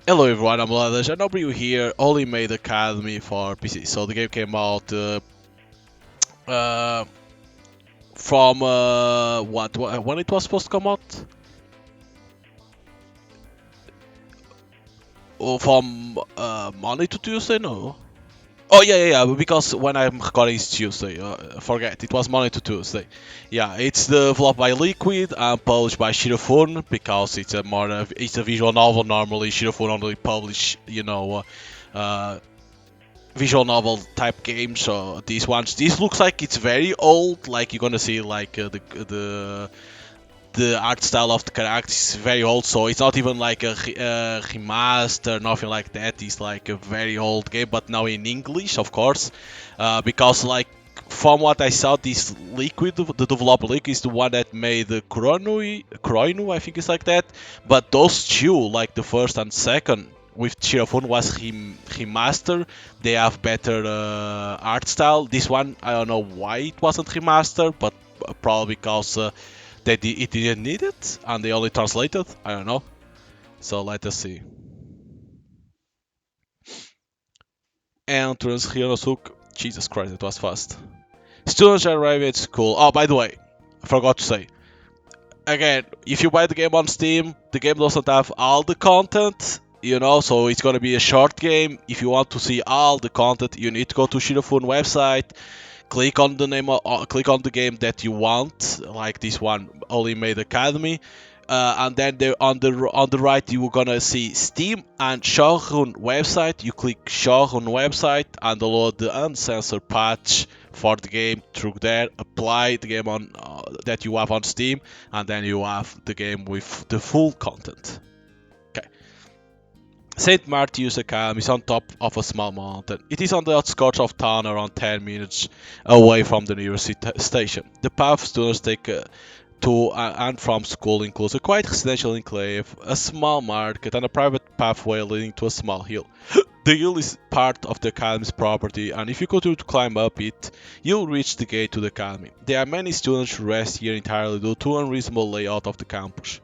Hello everyone, I'm Ladesh and I'll bring you here only made Academy for PC. So the game came out uh, from when it was supposed to come out? From Monday to Tuesday? No. Oh yeah. Because when I'm recording it's Tuesday. Forget it was Monday to Tuesday. Yeah, it's developed by Liquid and published by Shirofune because it's a visual novel. Normally Shirofune only publish visual novel type game. So this looks like it's very old. Like you're gonna see like the art style of the characters is very old. So it's not even like a remaster, nothing like that. It's like a very old game, but now in English, of course, because like. From what I saw, this Liquid, the developer Liquid, is the one that made the Kroinu, I think it's like that. But those two, like the first and second, with Shirofune was remaster. They have better art style. This one, I don't know why it wasn't remastered, but probably because it didn't need it and they only translated. I don't know. So let us see. Entrance Hyonosuk. Jesus Christ, it was fast. Students arrive at school. Oh, by the way, I forgot to say. Again, if you buy the game on Steam, the game doesn't have all the content, so it's gonna be a short game. If you want to see all the content, you need to go to Shirofune website, click on the game that you want, like this one, Only Made Academy, and then there on the right you're gonna see Steam and Shogun website. You click Shogun website and download the uncensored patch for the game through there. Apply the game on that you have on Steam, and then you have the game with the full content. Okay. St. Matthew's Academy is on top of a small mountain. It is on the outskirts of town, around 10 minutes away from the nearest station. The path students take to and from school includes a quiet residential enclave, a small market, and a private pathway leading to a small hill. The hill is part of the academy's property, and if you continue to climb up it, you'll reach the gate to the academy. There are many students who rest here entirely due to unreasonable layout of the campus.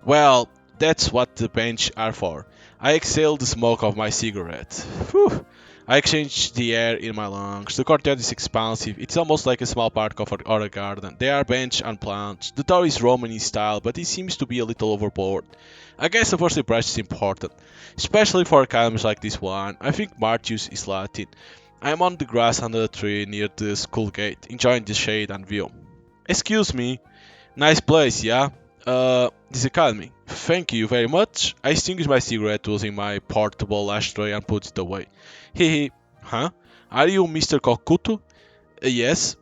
Well, that's what the bench are for. I exhale the smoke of my cigarette. Whew. I exchange the air in my lungs. The courtyard is expansive. It's almost like a small park or a garden. There are bench and plants. The door is Roman in style, but it seems to be a little overboard. I guess the first impression is important, especially for academies like this one. I think Martius is Latin. I am on the grass under a tree near the school gate, enjoying the shade and view. Excuse me, nice place, yeah? This academy. Thank you very much. I extinguish my cigarette using my portable ashtray and put it away. Hehe. Huh? Are you Mr. Kokuto? Yes.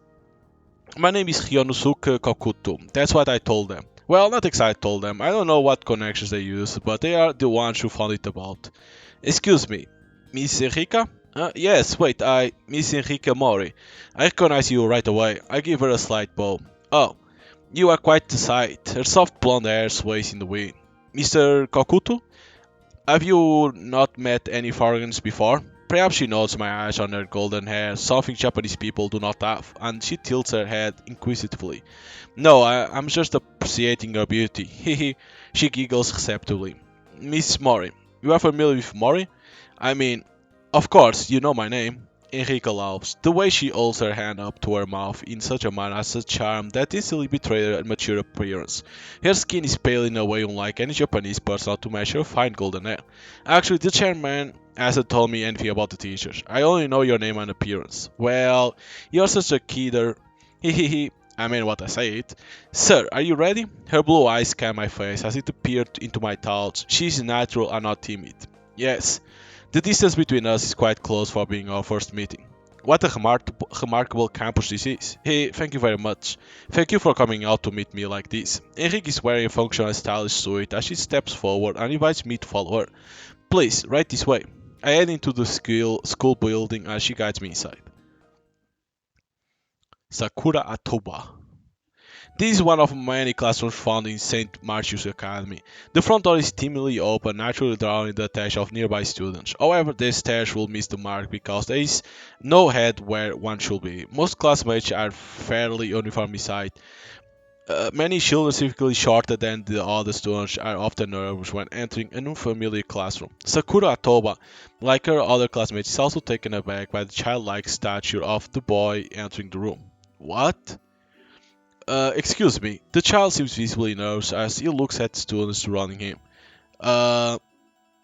My name is Hyonosuke Kokuto. That's what I told them. Well, not exactly told them. I don't know what connections they use, but they are the ones who found it about. Excuse me, Miss Enrica? Yes, wait, Miss Enrica Mori. I recognize you right away. I give her a slight bow. Oh, you are quite the sight. Her soft blonde hair sways in the wind. Mr. Kokuto? Have you not met any foreigners before? Perhaps she notes my eyes on her golden hair, something Japanese people do not have, and she tilts her head inquisitively. No, I'm just appreciating her beauty. Hehe, she giggles receptively. Miss Mori. You are familiar with Mori? I mean, of course, you know my name. Enrique laughs. The way she holds her hand up to her mouth in such a manner has a charm that easily betrays her mature appearance. Her skin is pale in a way unlike any Japanese person to match her fine golden hair. Actually, the chairman hasn't told me anything about the teachers. I only know your name and appearance. Well, you're such a kidder. Hehehe. I mean what I say it. Sir, are you ready? Her blue eyes scan my face as it appeared into my thoughts. She's natural and not timid. Yes. The distance between us is quite close for being our first meeting. What a remarkable campus this is. Hey, thank you very much. Thank you for coming out to meet me like this. Enrique is wearing a functional stylish suit as she steps forward and invites me to follow her. Please, right this way. I head into the school building as she guides me inside. Sakura at Toba. This is one of many classrooms found in St. Martius Academy. The front door is timidly open, naturally drawing the attention of nearby students. However, the stairs will miss the mark because there is no head where one should be. Most classmates are fairly uniform beside Many children, significantly shorter than the other students, are often nervous when entering an unfamiliar classroom. Sakura Toba, like her other classmates, is also taken aback by the childlike stature of the boy entering the room. What? Excuse me. The child seems visibly nervous as he looks at the students surrounding him. Uh,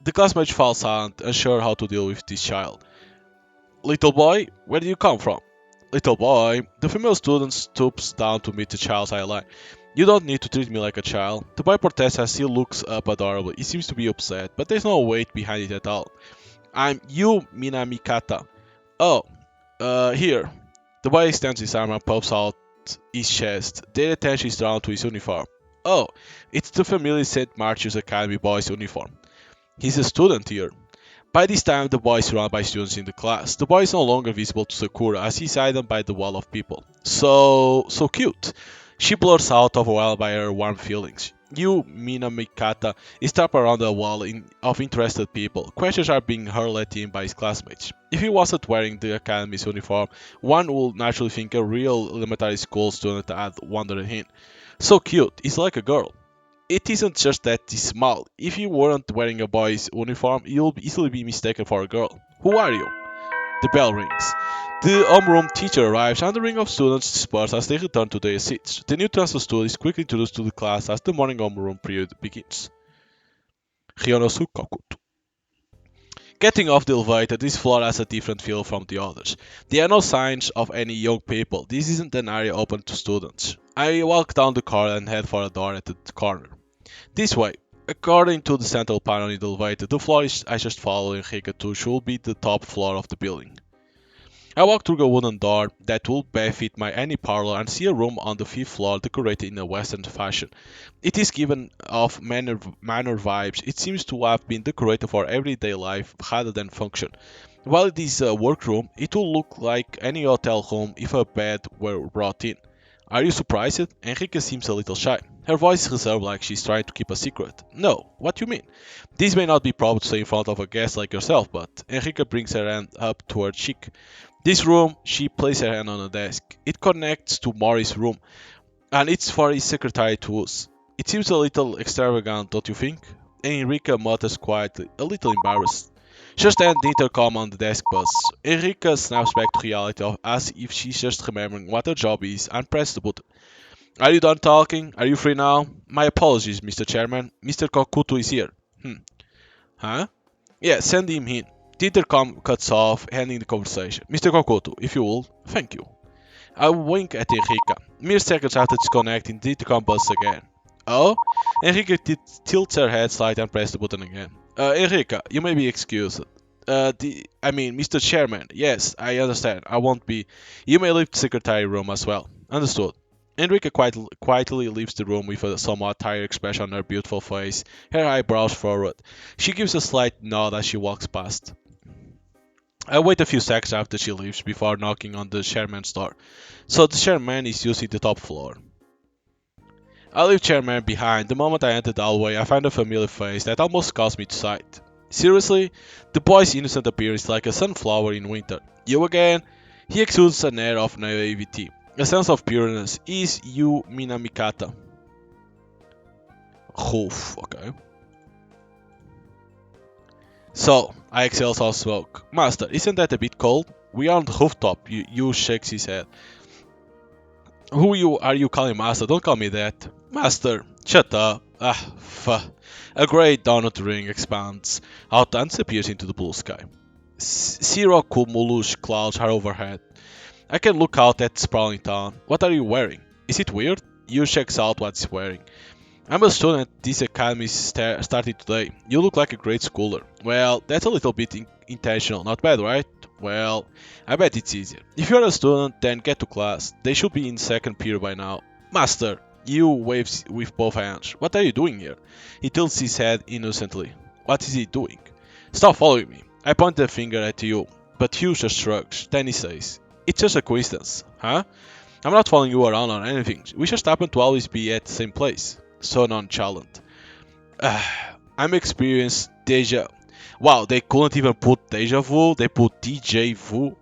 the classmate falls silent, unsure how to deal with this child. Little boy, where do you come from? Little boy, the female student stoops down to meet the child's eye line. You don't need to treat me like a child. The boy protests as he looks up adorably. He seems to be upset, but there's no weight behind it at all. I'm you, Minamikata. Oh, here. The boy extends his arm and pops out his chest. Their attention is drawn to his uniform. Oh, it's the familiar St. Martin's Academy boy's uniform. He's a student here. By this time, the boy is surrounded by students in the class. The boy is no longer visible to Sakura as he's hidden by the wall of people. So cute. She blurts out, overwhelmed by her warm feelings. You, Minamikata, is trapped around a wall of interested people. Questions are being hurled at him by his classmates. If he wasn't wearing the academy's uniform, one would naturally think a real elementary school student had wandered in. So cute, he's like a girl. It isn't just that he's small. If you weren't wearing a boy's uniform, you'll easily be mistaken for a girl. Who are you? The bell rings. The homeroom teacher arrives and the ring of students disperse as they return to their seats. The new transfer student is quickly introduced to the class as the morning homeroom period begins. Hyonosu Kokuto. Getting off the elevator, this floor has a different feel from the others. There are no signs of any young people. This isn't an area open to students. I walk down the corridor and head for a door at the corner. This way. According to the central panel in the elevator, the floor I just followed in Hika 2 should be the top floor of the building. I walk through a wooden door that will befit my any parlor and see a room on the fifth floor decorated in a western fashion. It is given off manor vibes. It seems to have been decorated for everyday life rather than function. While it is a workroom, it will look like any hotel room if a bed were brought in. Are you surprised? Enrique seems a little shy. Her voice is reserved like she's trying to keep a secret. No, what do you mean? This may not be proper to say in front of a guest like yourself, but Enrique brings her hand up to her cheek. This room, she places her hand on a desk. It connects to Mori's room, and it's for his secretary to use. It seems a little extravagant, don't you think? Enrique mutters quietly, a little embarrassed. Just then, the intercom on the desk buzzes. Enrique snaps back to reality as if she's just remembering what her job is and presses the button. Are you done talking? Are you free now? My apologies, Mr. Chairman. Mr. Kokuto is here. Huh? Yeah, send him in. The intercom cuts off, ending the conversation. Mr. Kokuto, if you will, thank you. I wink at Enrique. Mere seconds after disconnecting, the intercom buzzes again. Oh? Enrique tilts her head slightly and presses the button again. Enrique, you may be excused. Mr. Chairman, yes, I understand. I won't be. You may leave the secretary room as well. Understood. Enrique quietly leaves the room with a somewhat tired expression on her beautiful face, her eyebrows furrowed. She gives a slight nod as she walks past. I wait a few seconds after she leaves before knocking on the chairman's door. So the chairman is using the top floor. I leave chairman behind. The moment I enter the hallway, I find a familiar face that almost calls me to sight. Seriously? The boy's innocent appearance is like a sunflower in winter. You again? He exudes an air of naivety, a sense of pureness. Is you Minamikata? Oof, okay. So, I exhale some smoke. Master, isn't that a bit cold? We are on the rooftop. You shakes his head. Who are you calling master? Don't call me that. Master, shut up. A great donut ring expands out and disappears into the blue sky. Zero cumulus clouds are overhead. I can look out at the sprawling town. What are you wearing? Is it weird? You checks out what he's wearing. I'm a student. This academy started today. You look like a great schooler. Well, that's a little bit intentional. Not bad, right? Well, I bet it's easier. If you're a student, then get to class. They should be in second period by now. Master, you waves with both hands. What are you doing here? He tilts his head innocently. What is he doing? Stop following me. I point the finger at you, but Hugh just shrugs. Then he says, it's just a coincidence, huh? I'm not following you around or anything. We just happen to always be at the same place. So nonchalant. I'm experienced deja. Wow, they couldn't even put deja vu. They put DJ vu.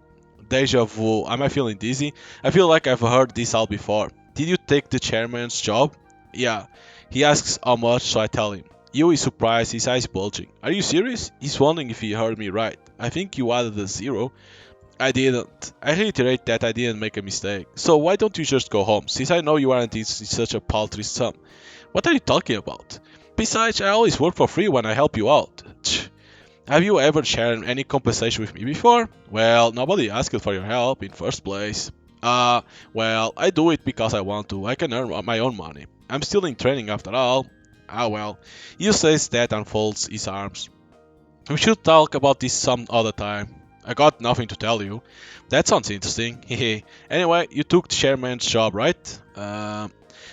Deja vu. Am I feeling dizzy? I feel like I've heard this all before. Did you take the chairman's job? Yeah. He asks how much, so I tell him. You is surprised, his eyes bulging. Are you serious? He's wondering if he heard me right. I think you added a zero. I didn't. I reiterate that I didn't make a mistake. So why don't you just go home, since I know you aren't in such a paltry sum? What are you talking about? Besides, I always work for free when I help you out. Tch. Have you ever shared any compensation with me before? Well, nobody asked for your help in first place. Well, I do it because I want to. I can earn my own money. I'm still in training after all. Ah well. You says that and folds his arms. We should talk about this some other time. I got nothing to tell you. That sounds interesting. Hehe. Anyway, you took the chairman's job, right?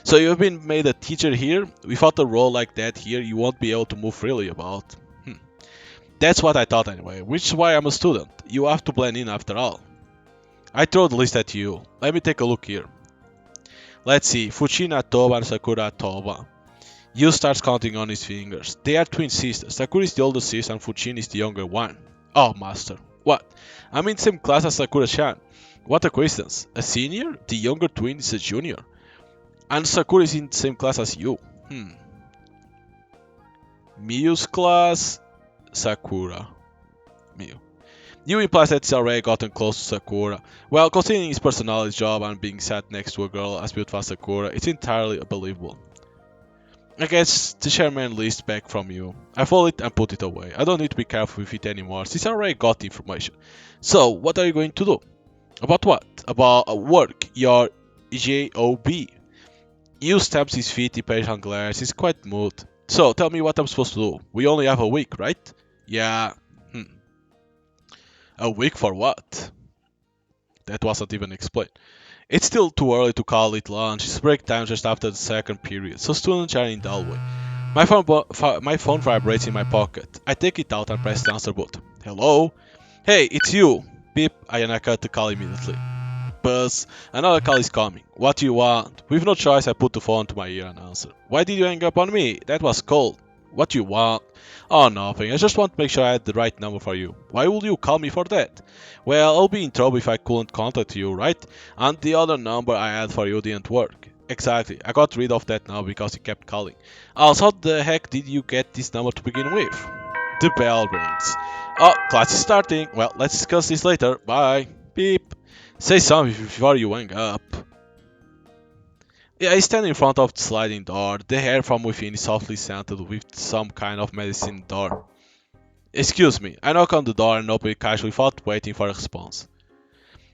So you've been made a teacher here? Without a role like that here, you won't be able to move freely about. That's what I thought anyway, which is why I'm a student. You have to blend in after all. I throw the list at you. Let me take a look here. Let's see, Fuchina, Toba, and Sakura, Toba. You starts counting on his fingers. They are twin sisters. Sakura is the older sister and Fuchina is the younger one. Oh, master. What? I'm in the same class as Sakura-chan. What a coincidence. A senior? The younger twin is a junior. And Sakura is in the same class as you. Miyu's class? Sakura. Miyu. You implies that he's already gotten close to Sakura. Well, considering his personality job and being sat next to a girl as beautiful as Sakura, it's entirely believable. I guess the chairman list back from you. I fold it and put it away. I don't need to be careful with it anymore since I already got the information. So, what are you going to do? About what? About work. Your job. You stamps his feet, he patient glares, he's quite moved. So, tell me what I'm supposed to do. We only have a week, right? Yeah. A week for what? That wasn't even explained. It's still too early to call it lunch. It's break time just after the second period, so students are in the hallway. My phone vibrates in my pocket. I take it out and press the answer button. Hello? Hey, it's you! Beep, I cut the call immediately. Buzz, another call is coming. What do you want? With no choice, I put the phone to my ear and answer. Why did you hang up on me? That was cold. What do you want? Oh, nothing. I just want to make sure I had the right number for you. Why would you call me for that? Well, I'll be in trouble if I couldn't contact you, right? And the other number I had for you didn't work. Exactly. I got rid of that now because you kept calling. Also, how the heck did you get this number to begin with? The bell rings. Oh, class is starting. Well, let's discuss this later. Bye. Beep. Say something before you hang up. Yeah, I stand in front of the sliding door. The air from within is softly scented with some kind of medicine door. Excuse me. I knock on the door and open it casually without waiting for a response.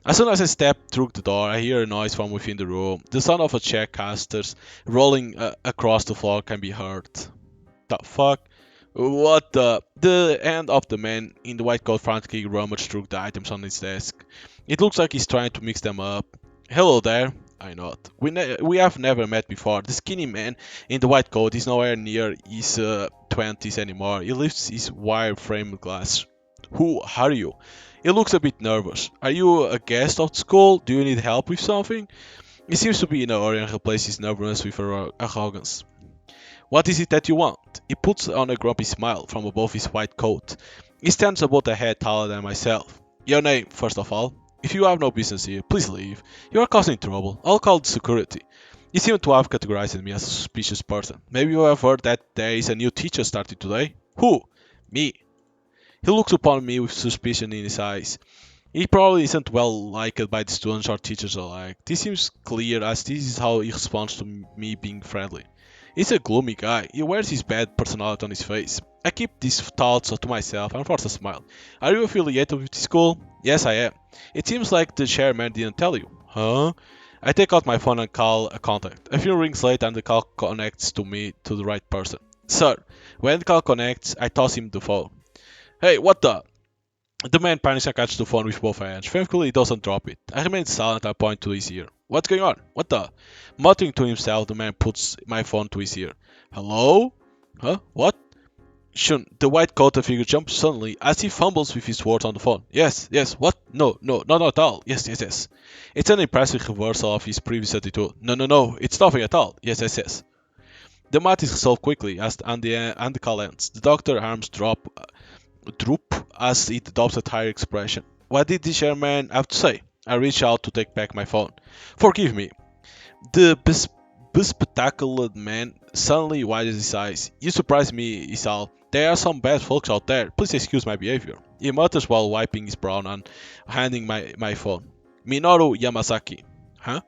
As soon as I step through the door, I hear a noise from within the room. The sound of a check casters rolling across the floor can be heard. The fuck? What the? The hand of the man in the white coat frantically rummages through the items on his desk. It looks like he's trying to mix them up. Hello there. I nod. We have never met before. The skinny man in the white coat is nowhere near his 20s anymore. He lifts his wire-framed glass. Who are you? He looks a bit nervous. Are you a guest of the school? Do you need help with something? He seems to be in a hurry and replaces his nervousness with arrogance. What is it that you want? He puts on a grumpy smile from above his white coat. He stands about a head taller than myself. Your name, first of all. If you have no business here, please leave. You are causing trouble. I'll call the security. You seem to have categorized me as a suspicious person. Maybe you have heard that there is a new teacher starting today? Who? Me. He looks upon me with suspicion in his eyes. He probably isn't well liked by the students or teachers alike. This seems clear as this is how he responds to me being friendly. He's a gloomy guy. He wears his bad personality on his face. I keep these thoughts to myself and force a smile. Are you affiliated with the school? Yes, I am. It seems like the chairman didn't tell you. Huh? I take out my phone and call a contact. A few rings later and the call connects to me to the right person. Sir, when the call connects, I toss him the phone. Hey, what the? The man panics and catches the phone with both hands. Thankfully, he doesn't drop it. I remain silent and point to his ear. What's going on? What the? Muttering to himself, the man puts my phone to his ear. Hello? Huh? What? Shun, the white-coated figure jumps suddenly as he fumbles with his words on the phone. Yes, what? No, not at all. Yes. It's an impressive reversal of his previous attitude. No, it's nothing at all. Yes. The matter is resolved quickly and the call ends. The doctor's arms droop as it adopts a tired expression. What did the chairman have to say? I reach out to take back my phone. Forgive me. The bespectacled man suddenly widens his eyes. You surprise me, Isal. There are some bad folks out there. Please excuse my behavior. He mutters while wiping his brow and handing my phone. Minoru Yamasaki. Huh?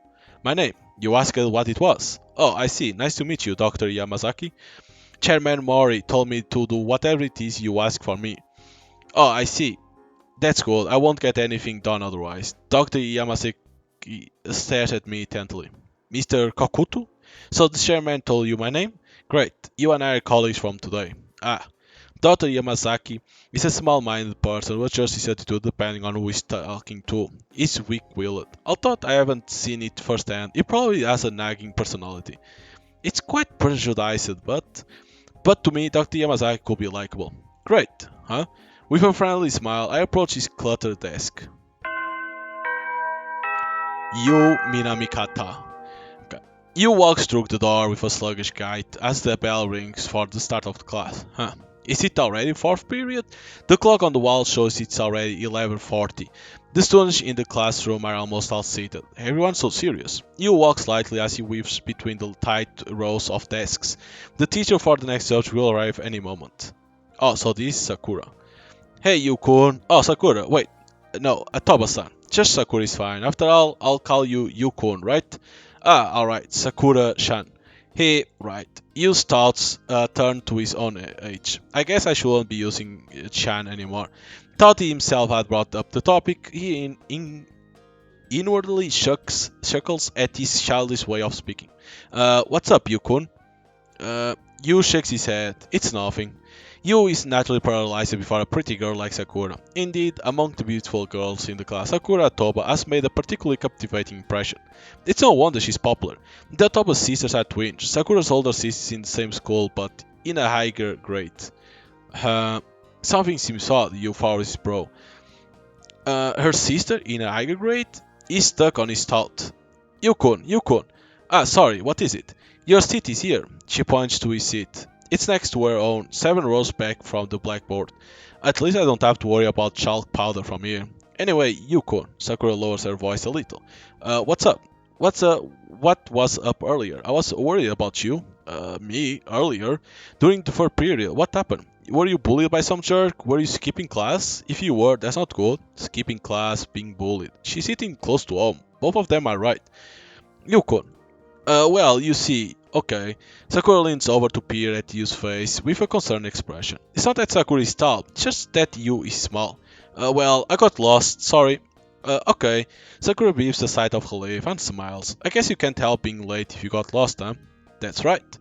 My name. You asked what it was. Oh, I see. Nice to meet you, Dr. Yamasaki. Chairman Mori told me to do whatever it is you ask for me. Oh, I see. That's good. I won't get anything done otherwise. Dr. Yamasaki stares at me intently. Mr. Kokuto? So the chairman told you my name? Great. You and I are colleagues from today. Ah. Dr. Yamasaki is a small-minded person who adjusts his attitude depending on who he's talking to. He's weak-willed. Although I haven't seen it firsthand, he probably has a nagging personality. It's quite prejudiced, but to me, Dr. Yamazaki could be likable. Great, huh? With a friendly smile, I approach his cluttered desk. Yu Minamikata. Okay. You walk through the door with a sluggish gait as the bell rings for the start of the class. Huh. Is it already fourth period? The clock on the wall shows it's already 11:40. The students in the classroom are almost all seated. Everyone's so serious. You walk slightly as he weaves between the tight rows of desks. The teacher for the next subject will arrive any moment. Oh, so this is Sakura. Hey, Yukun. Oh, Sakura. Wait. No, Toba-san. Just Sakura is fine. After all, I'll call you Yukun, right? Ah, alright. Sakura-shan. Hey, right. Yu's thoughts turn to his own age. I guess I shouldn't be using Chan anymore. Thought he himself had brought up the topic. He inwardly chuckles at his childish way of speaking. What's up, Yukun? Yu shakes his head. It's nothing. Yu is naturally paralyzed before a pretty girl like Sakura. Indeed, among the beautiful girls in the class, Sakura Toba has made a particularly captivating impression. It's no wonder she's popular. The Toba's sisters are twins. Sakura's older sister is in the same school, but in a higher grade. Something seems odd, Yu furrows his brow. Her sister in a higher grade? He's stuck on his thought. Yukun. Ah, sorry, what is it? Your seat is here. She points to his seat. It's next to her own, 7 rows back from the blackboard. At least I don't have to worry about chalk powder from here. Anyway, Yukon. Sakura lowers her voice a little. What's up? What was up earlier? I was worried about you. Me? Earlier? During the third period, what happened? Were you bullied by some jerk? Were you skipping class? If you were, that's not good. Skipping class, being bullied. She's sitting close to home. Both of them are right. Yukon. Well, you see, okay. Sakura leans over to peer at Yu's face with a concerned expression. It's not that Sakura is tall, just that Yu is small. Well, I got lost, sorry. Okay. Sakura beams a sight of relief and smiles. I guess you can't help being late if you got lost, huh? That's right.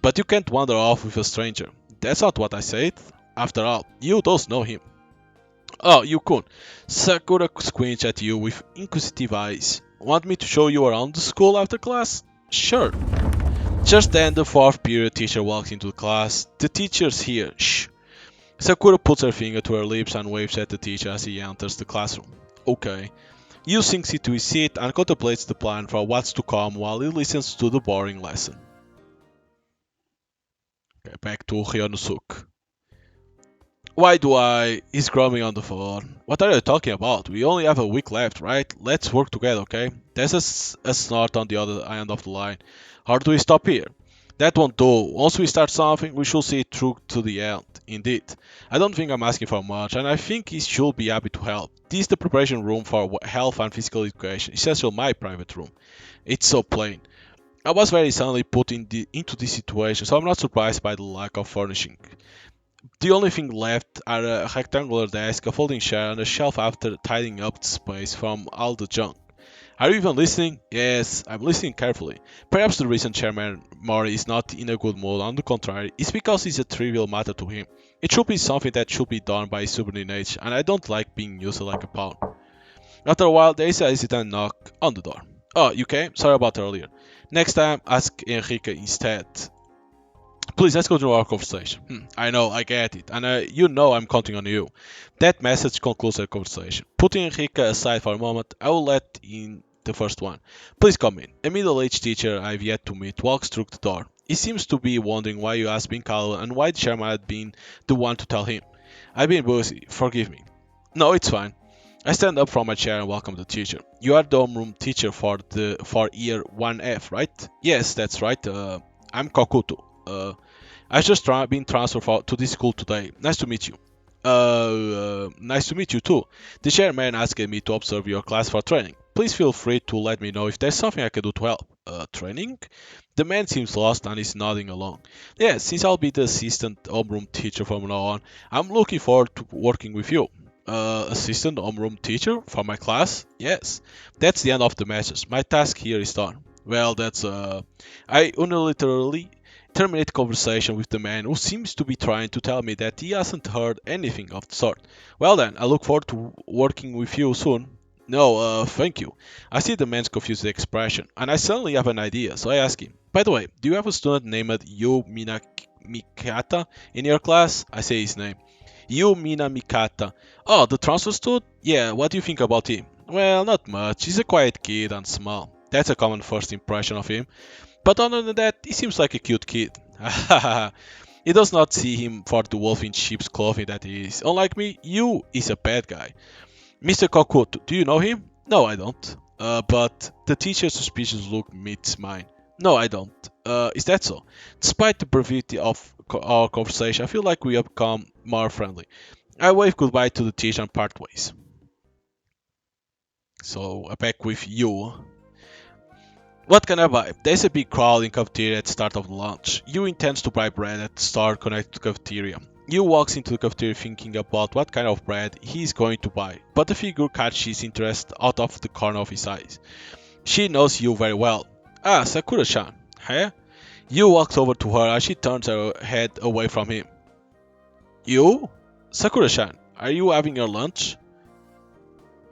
But you can't wander off with a stranger. That's not what I said. After all, you does know him. Oh, Yukun. Sakura squints at you with inquisitive eyes. Want me to show you around the school after class? Sure. Just then the fourth period teacher walks into the class. The teacher's here. Shh. Sakura puts her finger to her lips and waves at the teacher as he enters the classroom. Okay. Yu sinks into his seat and contemplates the plan for what's to come while he listens to the boring lesson. Okay, back to Hyonosuke. Why do I? He's grumbling on the phone. What are you talking about? We only have a week left, right? Let's work together, okay? There's a snort on the other end of the line. How do we stop here? That won't do. Once we start something, we should see it through to the end. Indeed. I don't think I'm asking for much, and I think he should be happy to help. This is the preparation room for health and physical education, essentially my private room. It's so plain. I was very suddenly put into this situation, so I'm not surprised by the lack of furnishing. The only thing left are a rectangular desk, a folding chair, and a shelf after tidying up the space from all the junk. Are you even listening? Yes, I'm listening carefully. Perhaps the reason Chairman Mori is not in a good mood, on the contrary, is because it's a trivial matter to him. It should be something that should be done by his subordinates, and I don't like being used like a pawn. After a while, there is a hesitant knock on the door. Oh, you came? Sorry about earlier. Next time, ask Enrique instead. Please, let's go to our conversation. I know, I get it, and you know I'm counting on you. That message concludes our conversation. Putting Enrique aside for a moment, I will let in the first one. Please come in. A middle-aged teacher I've yet to meet walks through the door. He seems to be wondering why you asked been called and why the chairman had been the one to tell him. I've been busy, forgive me. No, it's fine. I stand up from my chair and welcome the teacher. You are the homeroom teacher for year 1F, right? Yes, that's right. I'm Kokuto. I just been transferred to this school today. Nice to meet you. Nice to meet you too. The chairman asked me to observe your class for training. Please feel free to let me know if there's something I can do to help. Training? The man seems lost and is nodding along. Yes, since I'll be the assistant homeroom teacher from now on, I'm looking forward to working with you. Assistant homeroom teacher for my class? Yes. That's the end of the message. My task here is done. Well, I unilaterally terminate conversation with the man who seems to be trying to tell me that he hasn't heard anything of the sort. Well then, I look forward to working with you soon. No, thank you. I see the man's confused expression, and I suddenly have an idea, so I ask him, by the way, do you have a student named Yu Mikata in your class? I say his name. Yu Mikata. Oh, the transfer student? Yeah, what do you think about him? Well, not much. He's a quiet kid and small. That's a common first impression of him. But other than that, he seems like a cute kid. He does not see him for the wolf in sheep's clothing that he is. Unlike me, you is a bad guy. Mr. Kokut, do you know him? No, I don't. But the teacher's suspicious look meets mine. No, I don't. Is that so? Despite the brevity of our conversation, I feel like we have become more friendly. I wave goodbye to the teacher and part ways. So, back with you. What can I buy? There's a big crowd in cafeteria at the start of the lunch. You intends to buy bread at the store connected to the cafeteria. You walks into the cafeteria thinking about what kind of bread he is going to buy, but the figure catches his interest out of the corner of his eyes. She knows you very well. Ah, Sakura-chan. Huh? You walks over to her as she turns her head away from him. You? Sakura-chan, are you having your lunch?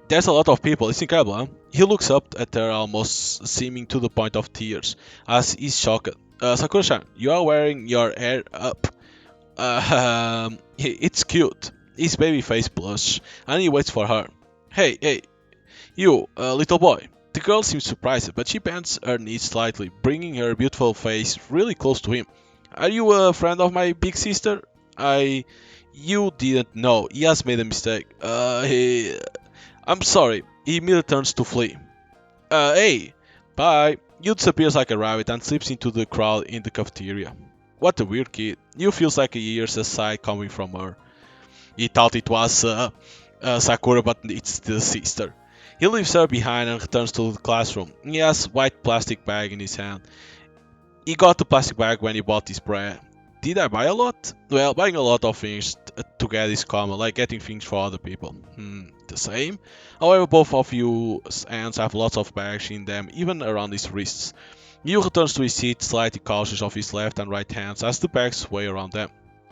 There's a lot of people, it's incredible, huh? He looks up at her almost seeming to the point of tears, as he's shocked. Sakura-chan, you are wearing your hair up. It's cute. His baby face blush, and he waits for her. Hey, you, little boy. The girl seems surprised, but she bends her knees slightly, bringing her beautiful face really close to him. Are you a friend of my big sister? You didn't know. He has made a mistake. I'm sorry. He immediately turns to flee. Hey, bye. You disappears like a rabbit and slips into the crowd in the cafeteria. What a weird kid. You feels like he hears a sigh coming from her. He thought it was Sakura, but it's the sister. He leaves her behind and returns to the classroom. He has a white plastic bag in his hand. He got the plastic bag when he bought his bread. Did I buy a lot? Well, buying a lot of things together is common, like getting things for other people. The same? However, both of you hands have lots of bags in them, even around his wrists. Yu returns to his seat, slightly cautious of his left and right hands as the bags sway around them.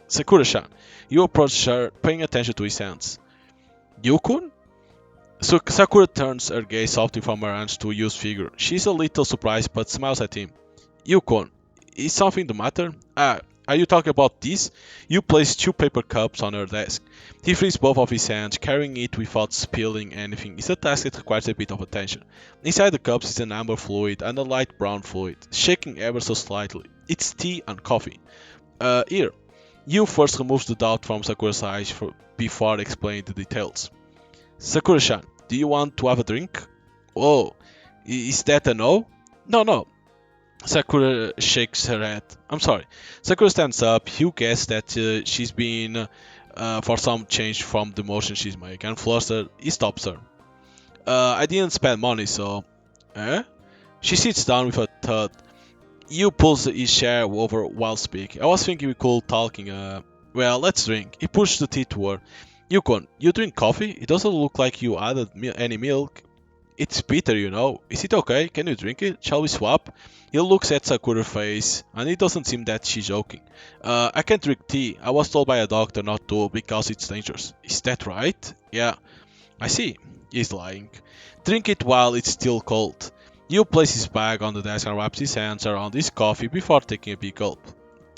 Sakura-chan, you approach her, paying attention to his hands. Yu-kun? So Sakura turns her gaze softly from her hands to Yu's figure. She's a little surprised but smiles at him. Yu-kun, is something the matter? Are you talking about this? You place 2 paper cups on her desk. He frees both of his hands, carrying it without spilling anything. It's a task that requires a bit of attention. Inside the cups is an amber fluid and a light brown fluid, shaking ever so slightly. It's tea and coffee. Here. You first removes the doubt from Sakura's eyes before explaining the details. Sakura-chan, do you want to have a drink? Oh, is that a no? No. Sakura shakes her head. I'm sorry. Sakura stands up. You guess that she's been for some change from the motion she's making. And flustered, he stops her. I didn't spend money, so... Eh? She sits down with a thud. You pulls his chair over while speaking. I was thinking we could talking. Well, let's drink. He pushed the tea to her. Yukon, you drink coffee? It doesn't look like you added any milk. It's bitter, you know. Is it okay? Can you drink it? Shall we swap? He looks at Sakura's face, and it doesn't seem that she's joking. I can't drink tea. I was told by a doctor not to because it's dangerous. Is that right? Yeah. I see. He's lying. Drink it while it's still cold. You place his bag on the desk and wraps his hands around his coffee before taking a big gulp.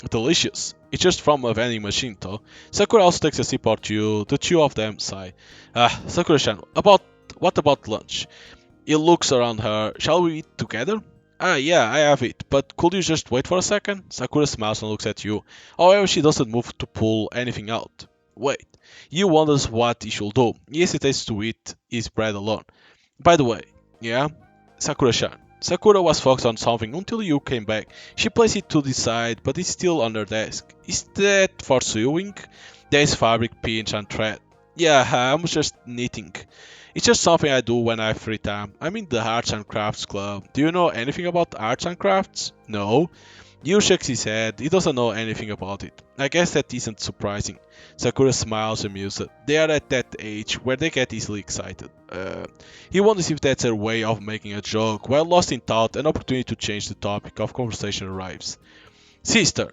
Delicious. It's just from a vending machine, though. Sakura also takes a sip or two. The two of them sigh. Sakura-chan, what about lunch? He looks around her. Shall we eat together? Yeah, I have it. But could you just wait for a second? Sakura smiles and looks at you. However, she doesn't move to pull anything out. Wait. You wonders what he should do. He hesitates to eat his bread alone. By the way, yeah, Sakura-chan. Sakura was focused on something until you came back. She placed it to the side, but it's still on her desk. Is that for sewing? There's fabric, pinch, and thread. Yeah, I'm just knitting. It's just something I do when I have free time. I'm in the Arts and Crafts Club. Do you know anything about arts and crafts? No. Yu shakes his head. He doesn't know anything about it. I guess that isn't surprising. Sakura smiles amused. They are at that age where they get easily excited. He wonders if that's her way of making a joke. While lost in thought, an opportunity to change the topic of conversation arrives. Sister.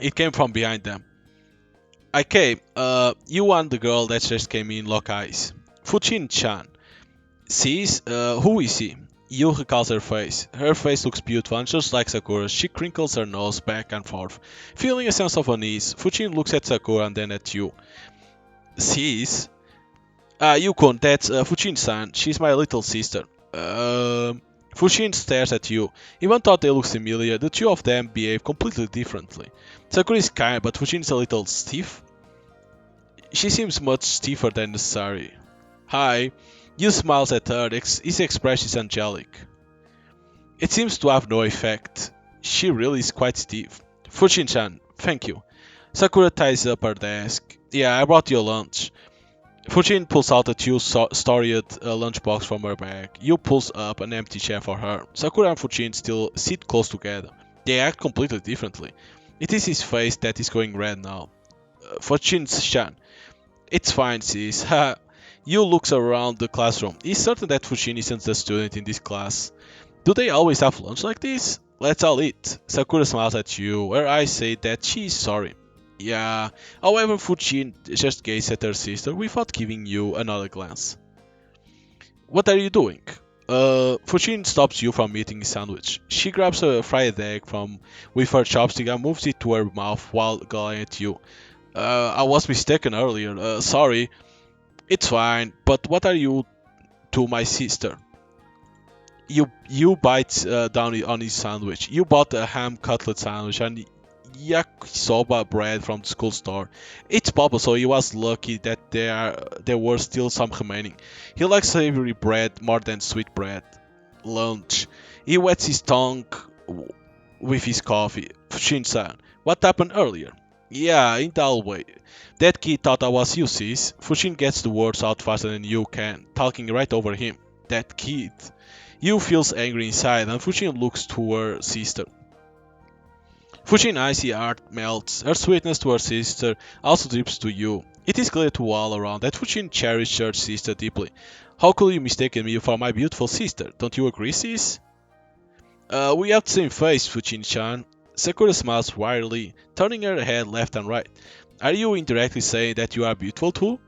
It came from behind them. I came. You and the girl that just came in lock eyes. Fuchin-chan. Sees? Who is he? Yu recalls her face. Her face looks beautiful and just like Sakura's, she crinkles her nose back and forth. Feeling a sense of unease, Fuchin looks at Sakura and then at Yu. Sees? Yukon, that's Fuchin-san. She's my little sister. Fuchin stares at Yu. Even though they look similar, the two of them behave completely differently. Sakura is kind, but Fuchin is a little stiff. She seems much stiffer than necessary. Hi. Yu smiles at her, his expression is angelic. It seems to have no effect. She really is quite stiff. Fuchin-chan, thank you. Sakura ties up her desk. Yeah, I brought you lunch. Fuchin pulls out a two-storied lunchbox from her bag. Yu pulls up an empty chair for her. Sakura and Fuchin still sit close together. They act completely differently. It is his face that is going red now. Fuchin-chan, it's fine, sis. Ha. Yu looks around the classroom. He's certain that Fuchin isn't the student in this class. Do they always have lunch like this? Let's all eat. Sakura smiles at Yu. Her eyes say that she is sorry. Yeah. However, Fuchin just gazes at her sister without giving Yu another glance. What are you doing? Fuchin stops Yu from eating his sandwich. She grabs a fried egg from with her chopstick and moves it to her mouth while glaring at Yu. I was mistaken earlier. Sorry. It's fine, but what are you to my sister? You bites down on his sandwich. You bought a ham cutlet sandwich and yakisoba bread from the school store. It's Papa, so he was lucky that there were still some remaining. He likes savory bread more than sweet bread. Lunch. He wets his tongue with his coffee. Shin-san, what happened earlier? Yeah, in that way. That kid thought I was you, sis. Fuchin gets the words out faster than you can, talking right over him. That kid. Yu feels angry inside, and Fuchin looks to her sister. Fuchin's icy heart melts. Her sweetness to her sister also drips to Yu. It is clear to all around that Fuchin cherished her sister deeply. How could you mistake me for my beautiful sister? Don't you agree, sis? We have the same face, Fuchin-chan. Sakura smiles wryly, turning her head left and right. Are you indirectly saying that you are beautiful too?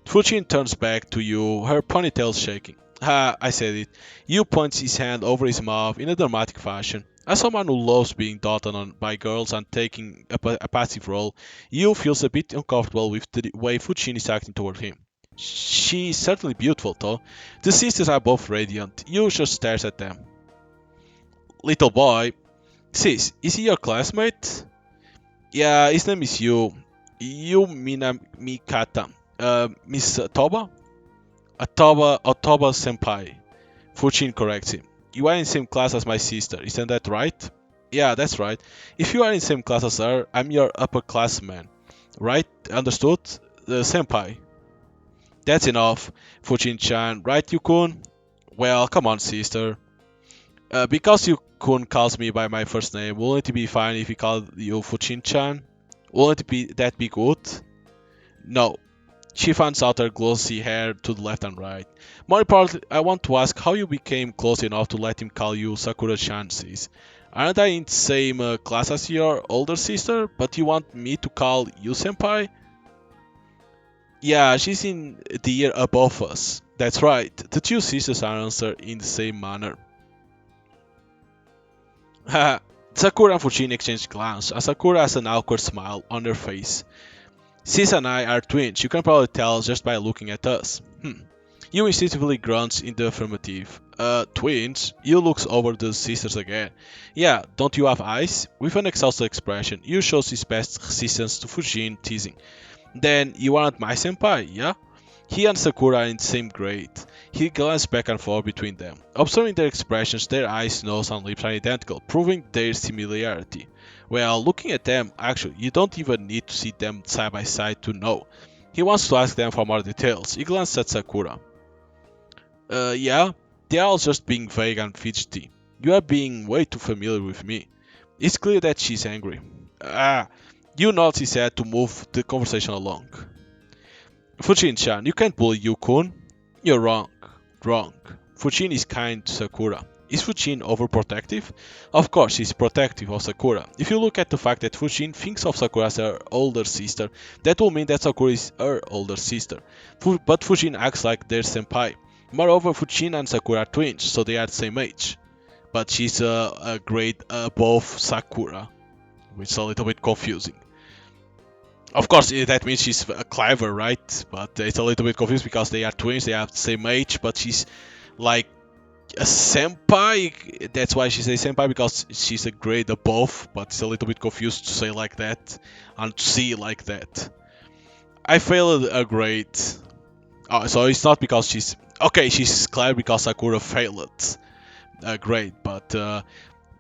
Fuchin turns back to Yu, her ponytail shaking. Ha, I said it. Yu points his hand over his mouth in a dramatic fashion. As someone who loves being doted on by girls and taking a passive role, Yu feels a bit uncomfortable with the way Fuchin is acting toward him. She is certainly beautiful though. The sisters are both radiant. Yu just stares at them. Little boy. Sis, is he your classmate? Yeah, his name is Yu. Yu Minamikata. Miss Toba? Toba senpai. Fuchin corrects him. You are in the same class as my sister, isn't that right? Yeah, that's right. If you are in the same class as her, I'm your upperclassman. Right? Understood? Senpai. That's enough, Fuchin-chan. Right, Yukun? Well, come on, sister. Because Yukun calls me by my first name, wouldn't it be fine if he called you Fuchin-chan? Wouldn't that be good? No. She fans out her glossy hair to the left and right. More importantly, I want to ask how you became close enough to let him call you Sakura-chan, sis. Aren't I in the same class as your older sister, but you want me to call you senpai? Yeah, she's in the year above us. That's right, the two sisters are answered in the same manner. Haha, Sakura and Fuchin exchange glances, and Sakura has an awkward smile on her face. Sis and I are twins, you can probably tell just by looking at us. You instinctively grunts in the affirmative. Twins, Yu looks over the sisters again. Yeah, don't you have eyes? With an exhausted expression, Yu shows his best resistance to Fujin teasing. Then, you aren't my senpai, yeah? He and Sakura are in the same grade. He glanced back and forth between them. Observing their expressions, their eyes, nose, and lips are identical, proving their similarity. Well, looking at them, actually, you don't even need to see them side by side to know. He wants to ask them for more details. He glanced at Sakura. Yeah, they are all just being vague and fidgety. You are being way too familiar with me. It's clear that she's angry. Ah, you nods, he said, to move the conversation along. Fujin-chan, you can't bully Yukun. You're wrong. Wrong. Fujin is kind to Sakura. Is Fujin overprotective? Of course, he's protective of Sakura. If you look at the fact that Fujin thinks of Sakura as her older sister, that will mean that Sakura is her older sister. But Fujin acts like their senpai. Moreover, Fujin and Sakura are twins, so they are the same age. But she's a grade above Sakura, which is a little bit confusing. Of course, that means she's clever, right? But it's a little bit confused because they are twins, they have the same age, but she's like a senpai. That's why she says senpai, because she's a grade above, but it's a little bit confused to say like that and to see like that. I failed a grade. Oh, so it's not because she's... Okay, she's clever because Sakura failed a grade, but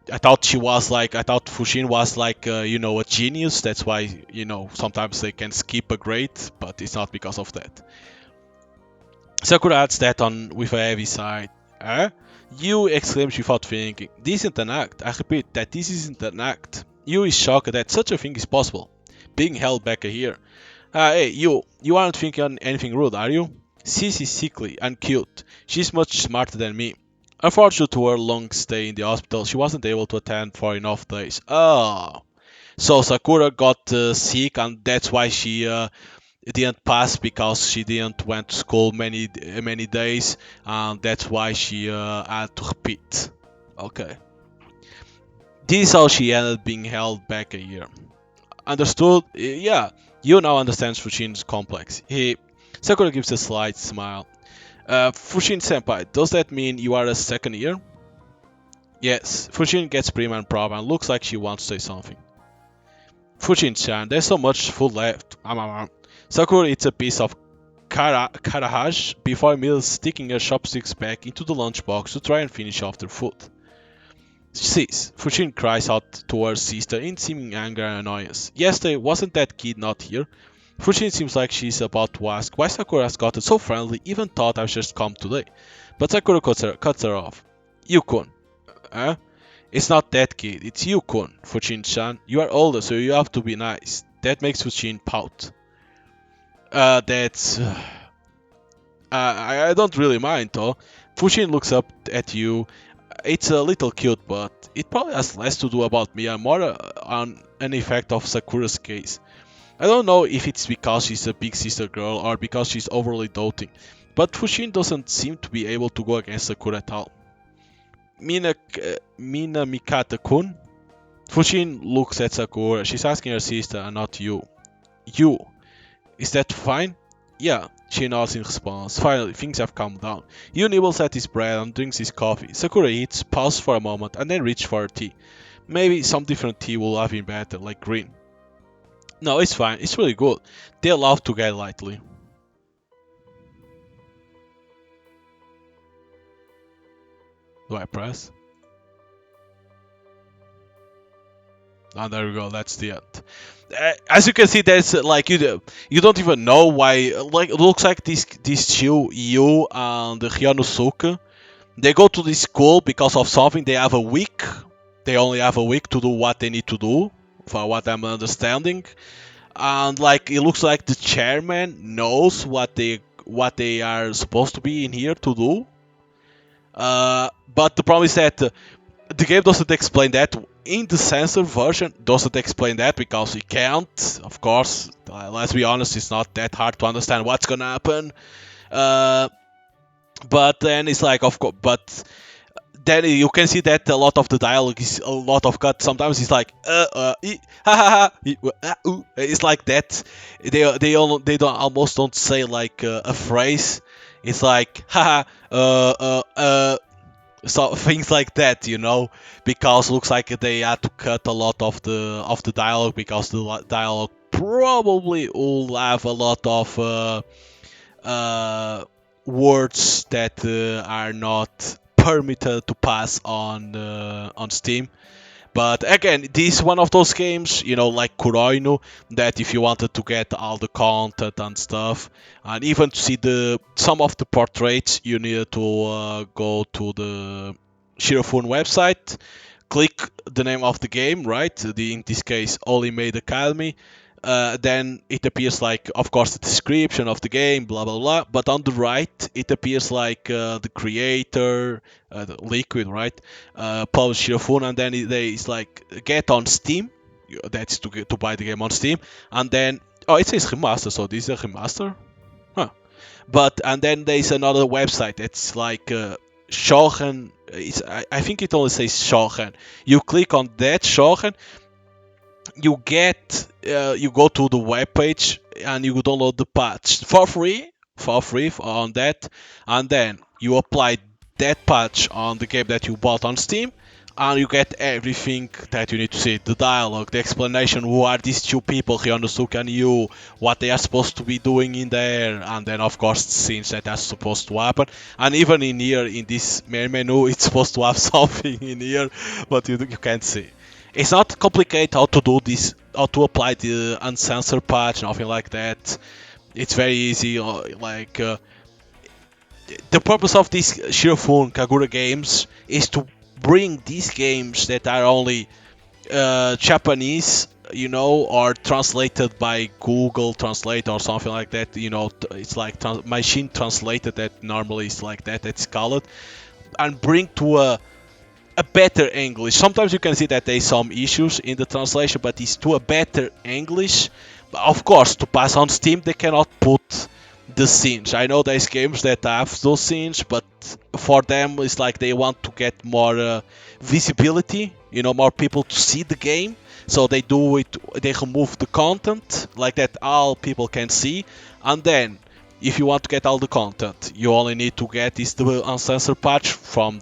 I thought Fushin was like, a genius. That's why, sometimes they can skip a grade, but it's not because of that. Sakura adds that on with a heavy sigh. Eh? You exclaims without thinking. This isn't an act. I repeat that this isn't an act. You is shocked that such a thing is possible. Being held back here. Hey, you aren't thinking anything rude, are you? Sis is sickly and cute. She's much smarter than me. Unfortunately to her long stay in the hospital, she wasn't able to attend for enough days. Oh. So Sakura got sick and that's why she didn't pass, because she didn't went to school many days, and that's why she had to repeat. Okay. This is how she ended being held back a year. Understood? Yeah. You now understand Fushin's complex. Sakura gives a slight smile. Fushin-senpai, does that mean you are a second year? Yes. Fushin gets prim and proud and looks like she wants to say something. Fushin-chan, there's so much food left. Sakura eats a piece of karahage before immediately sticking her chopsticks back into the lunchbox to try and finish off their food. Sis, Fushin cries out to her sister in seeming anger and annoyance. Yesterday, wasn't that kid not here? Fushin seems like she's about to ask why Sakura has gotten so friendly, even thought I've just come today. But Sakura cuts her off. Yukun. Huh? It's not that kid, it's Yukun, Fushin-chan. You are older, so you have to be nice. That makes Fushin pout. That's... I don't really mind, though. Fushin looks up at you. It's a little cute, but it probably has less to do about me and more on an effect of Sakura's case. I don't know if it's because she's a big sister girl or because she's overly doting, but Fushin doesn't seem to be able to go against Sakura at all. Mina Mikata-kun? Fushin looks at Sakura. She's asking her sister and not you. You. Is that fine? Yeah, she nods in response. Finally, things have calmed down. Yu nibbles at his bread and drinks his coffee. Sakura eats, pauses for a moment, and then reaches for her tea. Maybe some different tea will have been better, like green. No, it's fine. It's really good. They laugh together lightly. Do I press? And there we go. That's the end. As you can see, there's like you don't even know why. Like it looks like these two, Yu and Hyanosuke, they go to this school because of something. They have a week. They only have a week to do what they need to do, for what I'm understanding. And like it looks like the chairman knows what they are supposed to be in here to do. But the problem is that the game doesn't explain that. In the censored version, doesn't explain that because it can't. Of course, let's be honest, it's not that hard to understand what's gonna happen. But then it's like, of course, but then you can see that a lot of the dialogue is a lot of cut. Sometimes it's like it's like that. They don't almost say like a phrase. It's like So things like that, because looks like they had to cut a lot of the dialogue because the dialogue probably will have a lot of uh, words that are not permitted to pass on Steam. But again, this is one of those games, like Kuroinu, that if you wanted to get all the content and stuff, and even to see some of the portraits, you need to go to the Shirofune website, click the name of the game, right? In this case, Only Maid Academy. Then it appears like, of course, the description of the game, blah blah blah. But on the right, it appears like the creator, the Liquid, right? Publish Shirofune, and then it's like get on Steam. That's to buy the game on Steam, and then it says remaster, so this is a remaster, huh? But and then there's another website. It's like Shogen. I think it only says Shogen. You click on that Shogen, you go to the web page and you download the patch for free on that, and then you apply that patch on the game that you bought on Steam, and you get everything that you need to see: the dialogue, the explanation, who are these two people, Ryonosuke and you, what they are supposed to be doing in there, and then of course scenes that are supposed to happen. And even in here, in this main menu, it's supposed to have something in here, but you can't see. It's not complicated how to do this, how to apply the uncensored patch, nothing like that. It's very easy. The purpose of these Shirofune Kagura games is to bring these games that are only Japanese, or translated by Google Translate or something like that. It's like machine translated. That normally is like that. It's called, and bring to a better English. Sometimes you can see that there's some issues in the translation, but it's to a better English. But of course, to pass on Steam, they cannot put the scenes. I know there's games that have those scenes, but for them, it's like they want to get more visibility, more people to see the game. So they do it, they remove the content like that all people can see, and then if you want to get all the content, you only need to get the uncensored patch from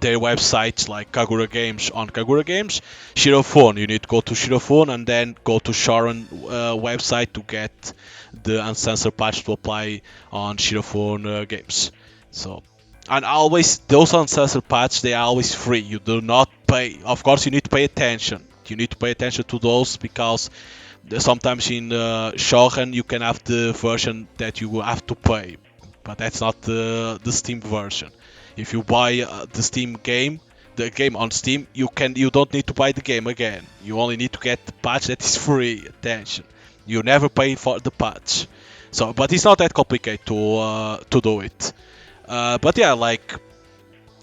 their websites like Kagura Games on Kagura Games. Shirofune, you need to go to Shirofune and then go to Sharon website to get the uncensored patch to apply on Shirofune Games. So, and always those uncensored patches, they are always free. You do not pay. Of course, you need to pay attention. You need to pay attention to those because sometimes in Shogen you can have the version that you have to pay, but that's not the Steam version. If you buy the game on Steam, you don't need to buy the game again. You only need to get the patch that is free. Attention, you never pay for the patch. So, but it's not that complicated to do it. But yeah,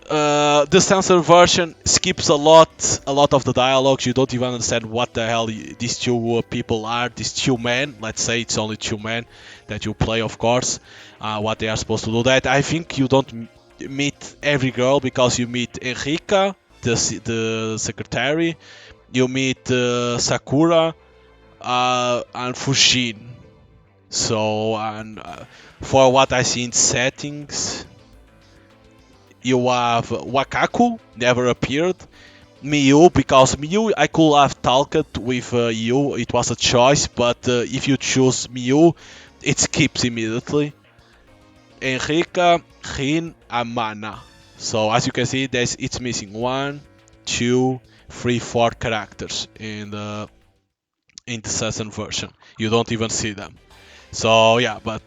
the censored version skips a lot of the dialogues. You don't even understand what the hell these two people are. These two men, let's say it's only two men that you play, of course. What they are supposed to do. That I think you don't meet every girl because you meet Enrika, the secretary. You meet Sakura and Fushin. So, and for what I see in settings, you have Wakaku, never appeared. Miyu, because Miyu I could have talked with you, it was a choice, but if you choose Miyu, it skips immediately. Enrika, Rin, and Mana. So as you can see, it's missing 1, 2, 3, 4 characters in the Season version. You don't even see them. So yeah, but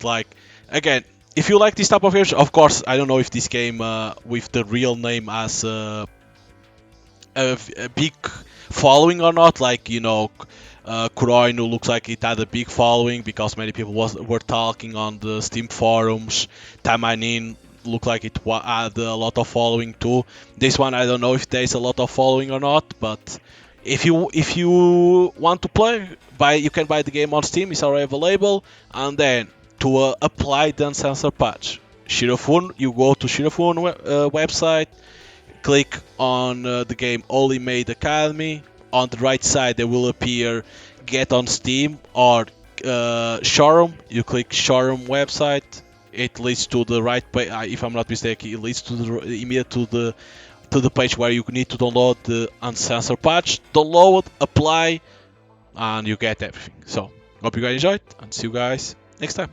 again, if you like this type of games, of course, I don't know if this game with the real name has a big following or not. Kuroinu looks like it had a big following because many people were talking on the Steam forums. Tamanin looked like it had a lot of following too. This one, I don't know if there's a lot of following or not, but if you want to play, you can buy the game on Steam. It's already available, and then to apply the uncensored patch, Shirofune, you go to Shirofune website, click on the game Only Maid Academy. On the right side, there will appear Get on Steam or Showroom. You click Showroom website. it leads to the right page. If I'm not mistaken, it leads to the immediate to the page where you need to download the uncensored patch. Download, apply, and you get everything. So hope you guys enjoyed, and see you guys next time.